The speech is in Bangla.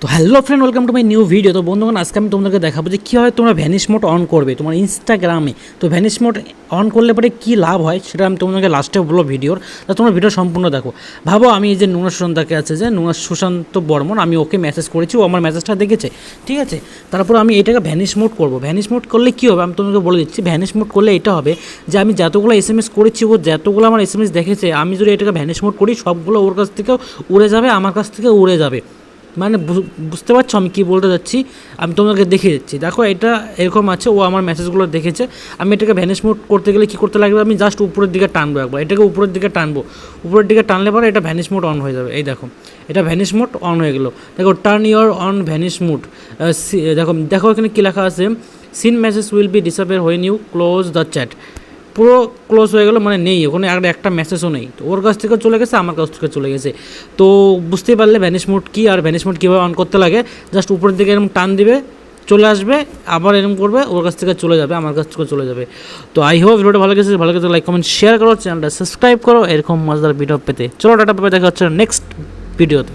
তো hello friend, welcome to my new video. তো বন্ধুগণ, আজকে আমি তোমাদেরকে দেখাবো যে কীভাবে তোমরা ভ্যানিশ মোড অন করবে তোমার ইনস্টাগ্রামে। তো ভ্যানিশ মোড অন করলে পরে কী লাভ হয় সেটা আমি তোমাদেরকে লাস্টে বলবো ভিডিওর। তা তোমরা ভিডিও সম্পূর্ণ দেখো। ভাবো আমি এই যে নুনা সুশান্তকে আছে, যে নুনা সুশান্ত বর্মন, আমি ওকে মেসেজ করেছি, ও আমার মেসেজটা দেখেছে, ঠিক আছে। তারপর আমি এটাকে ভ্যানিশ মোড করবো। ভ্যানিশ মোড করলে কী হবে আমি তোমাকে বলে দিচ্ছি। ভ্যানিশ মোড করলে এটা হবে যে আমি যতগুলো SMS করেছি, ও যতগুলো আমার SMS দেখেছে, আমি যদি এটাকে ভ্যানিশ মোড করি সবগুলো ওর কাছ থেকে উড়ে যাবে, আমার কাছ থেকে উড়ে যাবে। মানে বুঝতে পারছো আমি কী বলতে যাচ্ছি? আমি তোমাকে দেখিয়ে দিচ্ছি। দেখো এটা এরকম আছে, ও আমার মেসেজগুলো দেখেছে। আমি এটাকে ভ্যানিশ মোড করতে গেলে কী করতে লাগবে, আমি জাস্ট উপরের দিকে টানবো একবার, এটাকে উপরের দিকে টানবো। উপরের দিকে টানলে পরে এটা ভ্যানিশ মোড অন হয়ে যাবে। এই দেখো, এটা ভ্যানিশ মোড অন হয়ে গেলো। দেখো turn your on vanish mode. দেখো দেখো এখানে কী লেখা আছে, seen message will be disappear when you close the chat. পুরো ক্লোজ হয়ে গেলো, মানে নেই ওখানে, একটা মেসেজও নেই। তো ওর কাছ থেকে চলে গেছে, আমার কাছ থেকে চলে গেছে। তো বুঝতেই পারলে ভ্যানিশ মোড কী আর ভ্যানিশ মোড কীভাবে অন করতে লাগে। জাস্ট উপরের দিকে এরকম টান দিবে, চলে আসবে, আবার এরকম করবে, ওর কাছ থেকে চলে যাবে, আমার কাছ থেকে চলে যাবে। তো আই হোপ ভিডিওটা ভালো গেছে, লাইক কমেন্ট শেয়ার করো, চ্যানেলটা সাবস্ক্রাইব করো এরকম মজাদার ভিডিও পেতে। চলো টাটা, পেতে দেখা হচ্ছে নেক্সট ভিডিওতে।